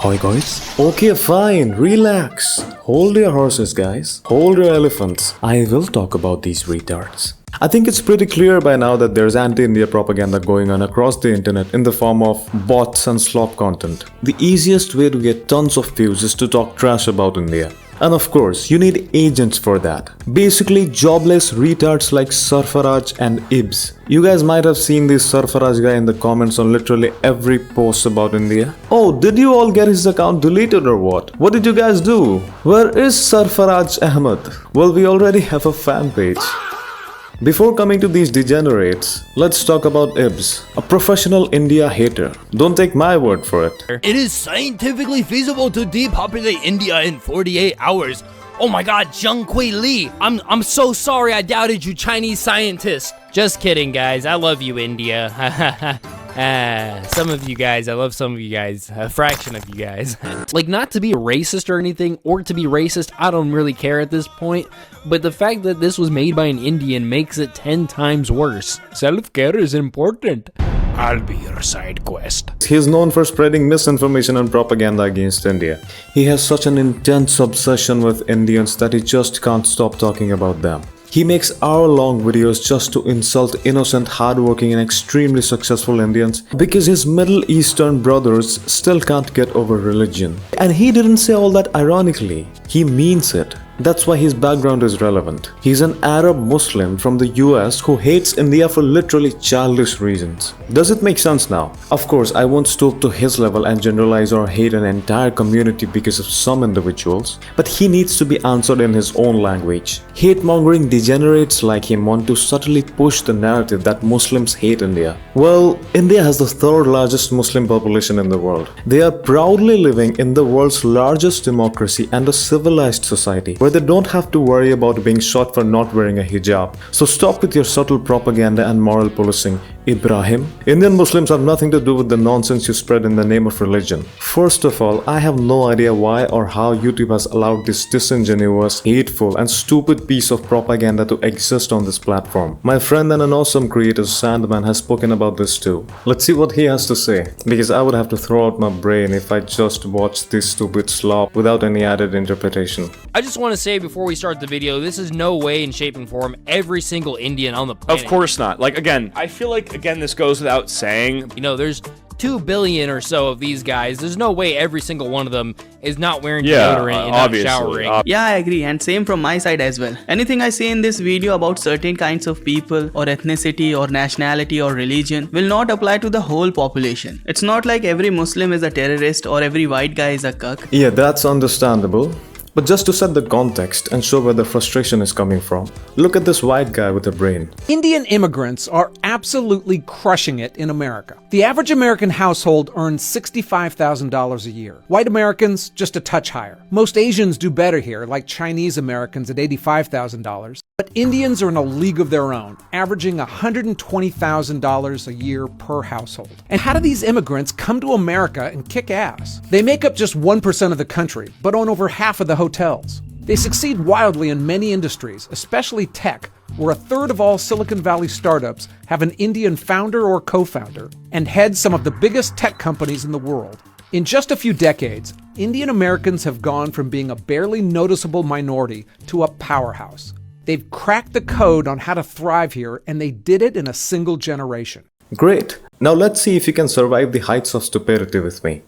Hi guys. Okay, fine. Relax. Hold your horses, guys. Hold your elephants. I will talk about these retards. I think it's pretty clear by now that there's anti-India propaganda going on across the internet in the form of bots and slop content. The easiest way to get tons of views is to talk trash about India. And of course, you need agents for that. Basically, jobless retards like Sarfaraj and Ibs. You guys might have seen this Sarfaraj guy in the comments on literally every post about India. Oh, did you all get his account deleted or what? What did you guys do? Where is Sarfaraj Ahmed? Well, we already have a fan page. Before coming to these degenerates, let's talk about Ibs, a professional India hater. Don't take my word for it. It is scientifically feasible to depopulate India in 48 hours. Oh my god, Zheng Kui Li. I'm so sorry I doubted you Chinese scientists. Just kidding, guys. I love you, India. Some of you guys, I love some of you guys, a fraction of you guys. Like, not to be racist or anything, or to be racist, I don't really care at this point, but the fact that this was made by an Indian makes it 10 times worse. Self-care is important. I'll be your side quest. He is known for spreading misinformation and propaganda against India. He has such an intense obsession with Indians that he just can't stop talking about them. He makes hour-long videos just to insult innocent, hardworking and extremely successful Indians because his Middle Eastern brothers still can't get over religion. And he didn't say all that ironically. He means it. That's why his background is relevant. He's an Arab Muslim from the US who hates India for literally childish reasons. Does it make sense now? Of course, I won't stoop to his level and generalize or hate an entire community because of some individuals, but he needs to be answered in his own language. Hate-mongering degenerates like him want to subtly push the narrative that Muslims hate India. Well, India has the third largest Muslim population in the world. They are proudly living in the world's largest democracy and a civilized society, where they don't have to worry about being shot for not wearing a hijab. So stop with your subtle propaganda and moral policing, Ibrahim. Indian Muslims have nothing to do with the nonsense you spread in the name of religion. First of all, I have no idea why or how YouTube has allowed this disingenuous, hateful and stupid piece of propaganda to exist on this platform. My friend and an awesome creator, Sandman, has spoken about this too. Let's see what he has to say, because I would have to throw out my brain if I just watched this stupid slop without any added interpretation. I just want to say before we start the video, this is no way in shape and form every single Indian on the planet. Of course not. Like, again, I feel like, this goes without saying. You know, there's 2 billion or so of these guys. There's no way every single one of them is not wearing deodorant and not showering. Yeah, I agree, and same from my side as well. Anything I say in this video about certain kinds of people or ethnicity or nationality or religion will not apply to the whole population. It's not like every Muslim is a terrorist or every white guy is a cuck. Yeah, that's understandable. But just to set the context and show where the frustration is coming from, look at this white guy with a brain. Indian immigrants are absolutely crushing it in America. The average American household earns $65,000 a year. White Americans, just a touch higher. Most Asians do better here, like Chinese Americans at $85,000. But Indians are in a league of their own, averaging $120,000 a year per household. And how do these immigrants come to America and kick ass? They make up just 1% of the country, but own over half of the hotels. They succeed wildly in many industries, especially tech, where a third of all Silicon Valley startups have an Indian founder or co-founder, and head some of the biggest tech companies in the world. In just a few decades, Indian Americans have gone from being a barely noticeable minority to a powerhouse. They've cracked the code on how to thrive here, and they did it in a single generation. Great. Now let's see if you can survive the heights of stupidity with me.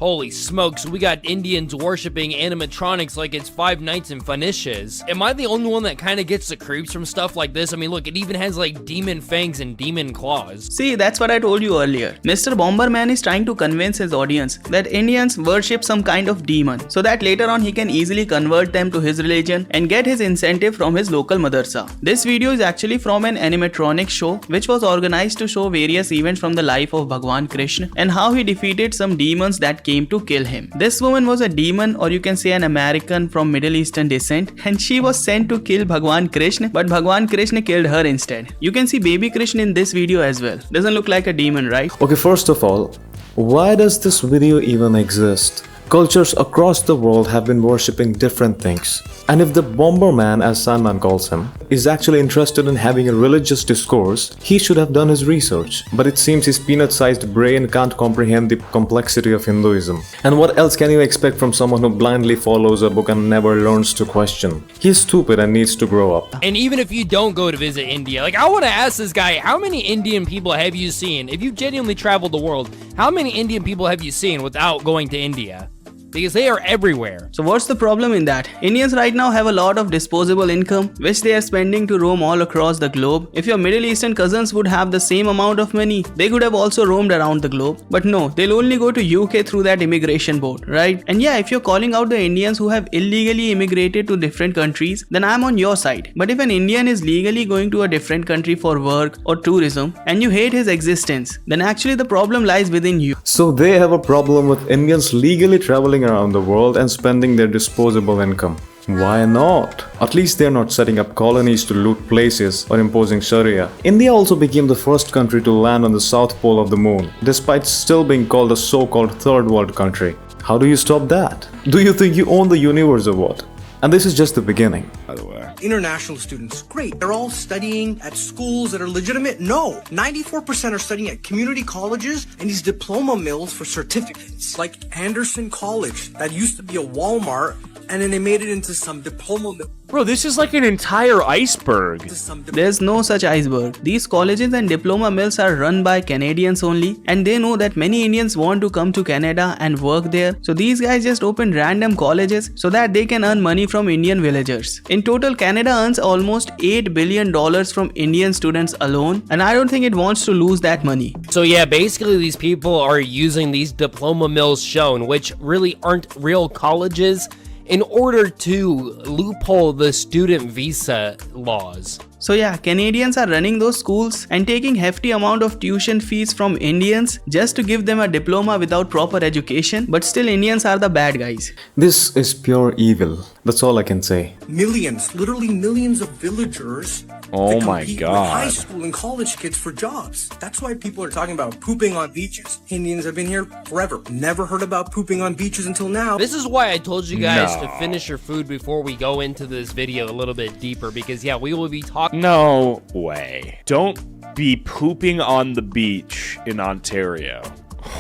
Holy smokes, we got Indians worshipping animatronics like it's Five Nights in Furnish's. Am I the only one that kind of gets the creeps from stuff like this? I mean, look, it even has like demon fangs and demon claws. See, that's what I told you earlier. Mr. Bomberman is trying to convince his audience that Indians worship some kind of demon, so that later on he can easily convert them to his religion and get his incentive from his local madrasa. This video is actually from an animatronic show which was organized to show various events from the life of Bhagwan Krishna and how he defeated some demons that came to kill him. This woman was a demon, or you can say an American from Middle Eastern descent, and she was sent to kill Bhagwan Krishna, but Bhagwan Krishna killed her instead. You can see baby Krishna in this video as well. Doesn't look like a demon, right? Okay, first of all, why does this video even exist? cultures across the world have been worshipping different things. And if the Bomberman, as Sandman calls him, is actually interested in having a religious discourse, he should have done his research. But it seems his peanut-sized brain can't comprehend the complexity of Hinduism. And what else can you expect from someone who blindly follows a book and never learns to question? He's stupid and needs to grow up. And even if you don't go to visit India, like I want to ask this guy, how many Indian people have you seen? If you genuinely traveled the world, how many Indian people have you seen without going to India? Because they are everywhere. So what's the problem in that? Indians right now have a lot of disposable income which they are spending to roam all across the globe. If your Middle Eastern cousins would have the same amount of money, they could have also roamed around the globe. But no, they'll only go to UK through that immigration board, right? And yeah, if you're calling out the Indians who have illegally immigrated to different countries, then I'm on your side. But if an Indian is legally going to a different country for work or tourism and you hate his existence, then actually the problem lies within you. So they have a problem with Indians legally traveling around the world and spending their disposable income. Why not? At least they're not setting up colonies to loot places or imposing Sharia. India also became the first country to land on the south pole of the moon, despite still being called a so-called third world country. How do you stop that? Do you think you own the universe or what? And this is just the beginning. By the way. International students, great. They're all studying at schools that are legitimate? No. 94% are studying at community colleges and these diploma mills for certificates. Like Anderson College, that used to be a Walmart, and then they made it into some diploma mill. Bro, this is like an entire iceberg. There's no such iceberg. These colleges and diploma mills are run by Canadians only, and they know that many Indians want to come to Canada and work there. So these guys just open random colleges so that they can earn money from Indian villagers. In total, Canada earns almost $8 billion from Indian students alone, and I don't think it wants to lose that money. So yeah, basically these people are using these diploma mills shown, which really aren't real colleges, in order to loophole the student visa laws. So yeah, Canadians are running those schools and taking hefty amount of tuition fees from Indians just to give them a diploma without proper education, but still Indians are the bad guys. This is pure evil. That's all I can say. Millions, literally millions of villagers Oh that my compete God. with high school and college kids for jobs. That's why people are talking about pooping on beaches. Indians have been here forever. Never heard about pooping on beaches until now. This is why I told you guys to No. finish your food before we go into this video a little bit deeper, because yeah, we will be talking. No way. Don't be pooping on the beach in Ontario.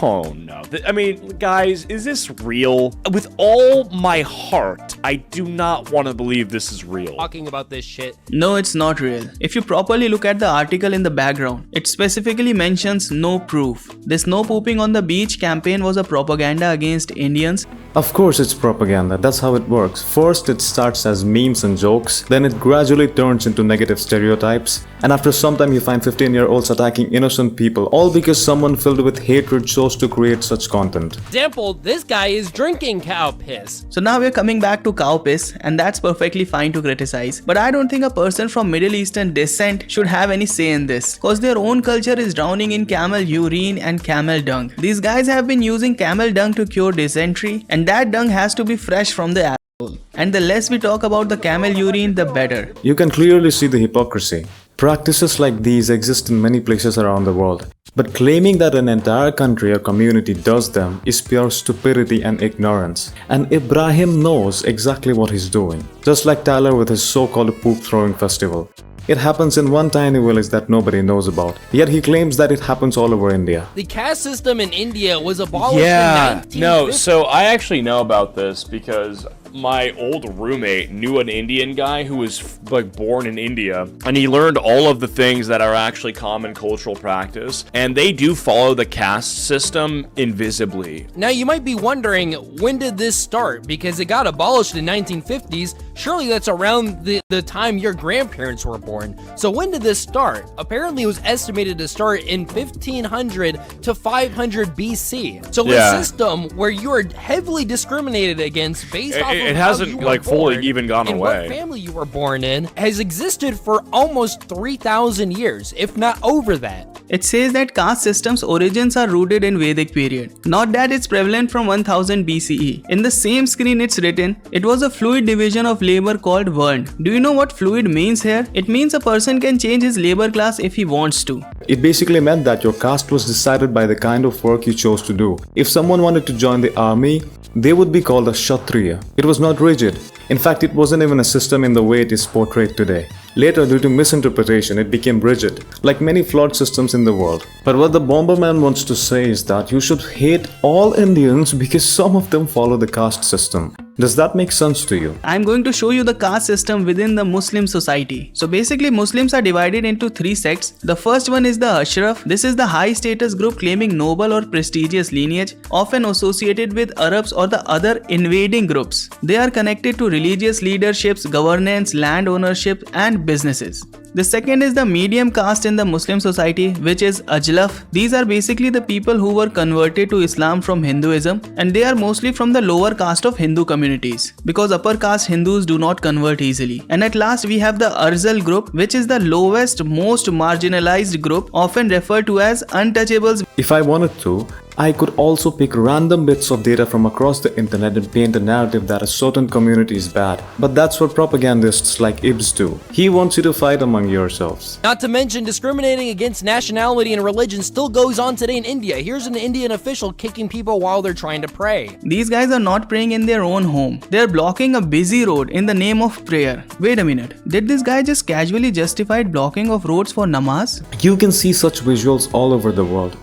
Oh no. I mean, guys, is this real? With all my heart, I do not want to believe this is real. Talking about this shit. No, it's not real. If you properly look at the article in the background, it specifically mentions no proof. This no pooping on the beach campaign was a propaganda against Indians. Of course it's propaganda, that's how it works. First it starts as memes and jokes, then it gradually turns into negative stereotypes, and after some time you find 15-year-olds attacking innocent people, all because someone filled with hatred chose to create such content. Example, this guy is drinking cow piss. So now we're coming back to cow piss, and that's perfectly fine to criticize. But I don't think a person from Middle Eastern descent should have any say in this, cause their own culture is drowning in camel urine and camel dung. These guys have been using camel dung to cure dysentery, and that dung has to be fresh from the asshole. And the less we talk about the camel urine, the better. You can clearly see the hypocrisy. Practices like these exist in many places around the world, but claiming that an entire country or community does them is pure stupidity and ignorance. And Ibrahim knows exactly what he's doing, just like Tyler with his so-called poop throwing festival. It happens in one tiny village that nobody knows about, yet he claims that it happens all over India. The caste system in India was abolished in Yeah, 1950. no, so I actually know about this because my old roommate knew an Indian guy who was like born in India, and he learned all of the things that are actually common cultural practice, and they do follow the caste system invisibly. Now you might be wondering, when did this start? Because it got abolished in 1950s. Surely that's around the time your grandparents were born. So when did this start? Apparently it was estimated to start in 1500 to 500 BC. So Yeah. a system where you are heavily discriminated against based off of It how hasn't, you were like, fully born even gone and away. what family you were born in has existed for almost 3,000 years, if not over that. It says that caste system's origins are rooted in Vedic period, not that it's prevalent from 1000 BCE. In the same screen it's written, it was a fluid division of labor called Varn. Do you know what fluid means here? It means a person can change his labor class if he wants to. It basically meant that your caste was decided by the kind of work you chose to do. If someone wanted to join the army, they would be called a Kshatriya. It was not rigid. In fact, it wasn't even a system in the way it is portrayed today. Later, due to misinterpretation, it became rigid, like many flawed systems in the world. But what the Bomberman wants to say is that you should hate all Indians because some of them follow the caste system. Does that make sense to you? I'm going to show you the caste system within the Muslim society. So basically Muslims are divided into 3 sects. The first one is the Ashraf. This is the high status group claiming noble or prestigious lineage, often associated with Arabs or the other invading groups. They are connected to religious leaderships, governance, land ownership and businesses. The second is the medium caste in the Muslim society, which is Ajlaf. These are basically the people who were converted to Islam from Hinduism, and they are mostly from the lower caste of Hindu communities, because upper caste Hindus do not convert easily. And at last we have the Arzal group, which is the lowest, most marginalized group, often referred to as untouchables. If I wanted to, I could also pick random bits of data from across the internet and paint a narrative that a certain community is bad. But that's what propagandists like Ibs do. He wants you to fight among yourselves. Not to mention, discriminating against nationality and religion still goes on today in India. Here's an Indian official kicking people while they're trying to pray. These guys are not praying in their own home. They're blocking a busy road in the name of prayer. Wait a minute. Did this guy just casually justify blocking of roads for namaz? You can see such visuals all over the world.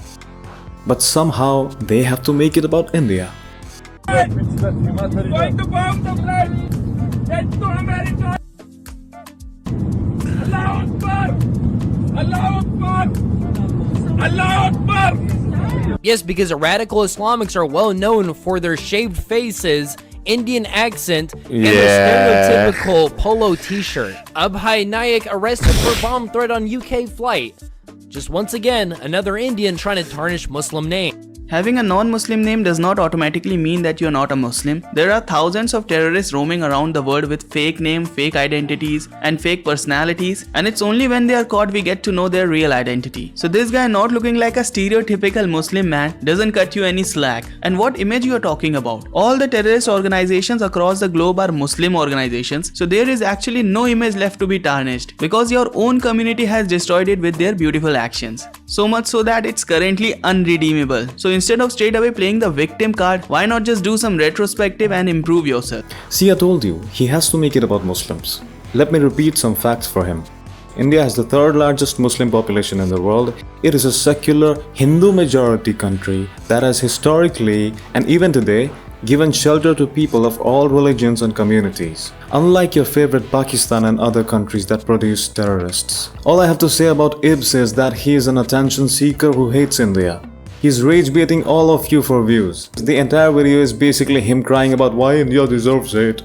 But somehow they have to make it about India. Going to bomb the place! Get to America! Allahu Akbar! Allahu Akbar! Yes, because radical Islamics are well known for their shaved faces, Indian accent, and the stereotypical polo t-shirt. Abhay Nayak arrested for bomb threat on UK flight. Just once again, another Indian trying to tarnish Muslim name. Having a non-Muslim name does not automatically mean that you're not a Muslim. There are thousands of terrorists roaming around the world with fake name, fake identities, and fake personalities, and it's only when they are caught we get to know their real identity. So this guy not looking like a stereotypical Muslim man doesn't cut you any slack. And what image you are talking about? All the terrorist organizations across the globe are Muslim organizations, so there is actually no image left to be tarnished, because your own community has destroyed it with their beautiful actions. So much so that it's currently unredeemable. So instead of straight away playing the victim card, why not just do some retrospective and improve yourself? See, I told you, he has to make it about Muslims. Let me repeat some facts for him. India has the 3rd largest Muslim population in the world. It is a secular Hindu majority country that has historically and even today given shelter to people of all religions and communities. Unlike your favorite Pakistan and other countries that produce terrorists. All I have to say about Ibs is that he is an attention seeker who hates India. He's rage baiting all of you for views. The entire video is basically him crying about why India deserves it.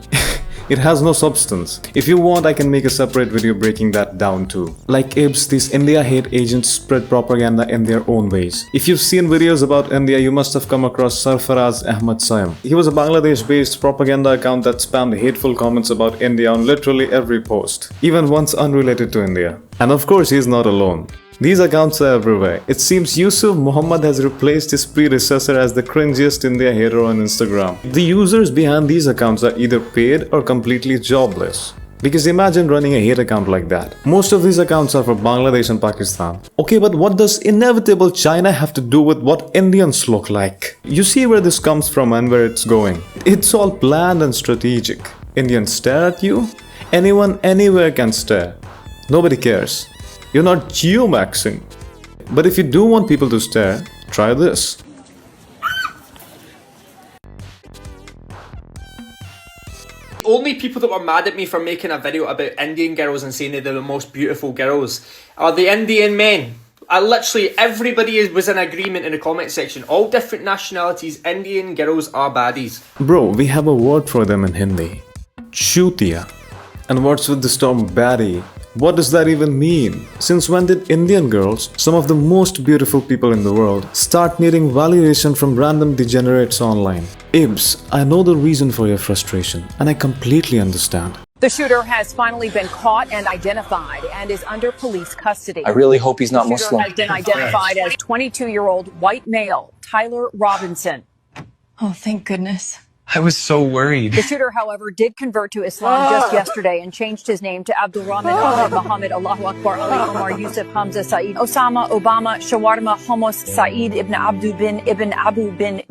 It has no substance. If you want, I can make a separate video breaking that down too. Like Ibs, these India hate agents spread propaganda in their own ways. If you've seen videos about India, you must have come across Sarfaraz Ahmad Saim. He was a Bangladesh-based propaganda account that spammed hateful comments about India on literally every post, even ones unrelated to India. And of course, he's not alone. These accounts are everywhere. It seems Yusuf Muhammad has replaced his predecessor as the cringiest India hater on Instagram. The users behind these accounts are either paid or completely jobless. Because imagine running a hate account like that. Most of these accounts are for Bangladesh and Pakistan. Okay, but what does inevitable China have to do with what Indians look like? You see where this comes from and where it's going. It's all planned and strategic. Indians stare at you. Anyone anywhere can stare. Nobody cares. You're not geomaxing. But if you do want people to stare, try this. Only people that were mad at me for making a video about Indian girls and saying they're the most beautiful girls are the Indian men. Literally everybody was in agreement in the comment section. All different nationalities, Indian girls are baddies. Bro, we have a word for them in Hindi. Chutiya. And what's with this term baddie? What does that even mean? Since when did Indian girls, some of the most beautiful people in the world, start needing validation from random degenerates online? Ibs, I know the reason for your frustration, and I completely understand. The shooter has finally been caught and identified and is under police custody. I really hope he's not The shooter Muslim. has been identified as 22-year-old white male Tyler Robinson. Oh, thank goodness. I was so worried. The shooter, however, did convert to Islam just yesterday and changed his name to Abdul Rahman Ahmed Muhammad Allahu Akbar Ali Omar Yusuf Hamza Saeed Osama Obama Shawarma Homos Saeed Ibn Abdu bin Ibn Abu bin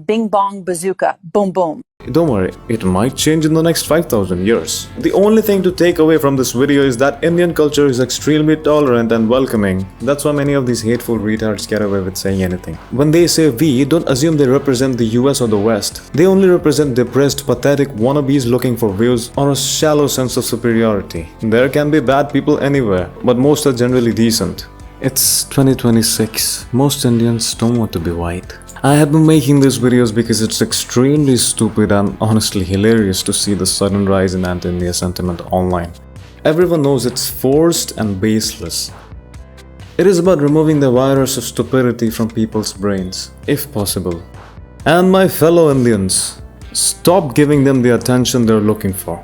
Bing Bong Bazooka Boom Boom. Don't worry, it might change in the next 5,000 years. The only thing to take away from this video is that Indian culture is extremely tolerant and welcoming. That's why many of these hateful retards get away with saying anything. When they say we, don't assume they represent the US or the West. They only represent depressed, pathetic wannabes looking for views or a shallow sense of superiority. There can be bad people anywhere, but most are generally decent. It's 2026. Most Indians don't want to be white. I have been making these videos because it's extremely stupid and honestly hilarious to see the sudden rise in anti-India sentiment online. Everyone knows it's forced and baseless. It is about removing the virus of stupidity from people's brains, if possible. And my fellow Indians, stop giving them the attention they're looking for.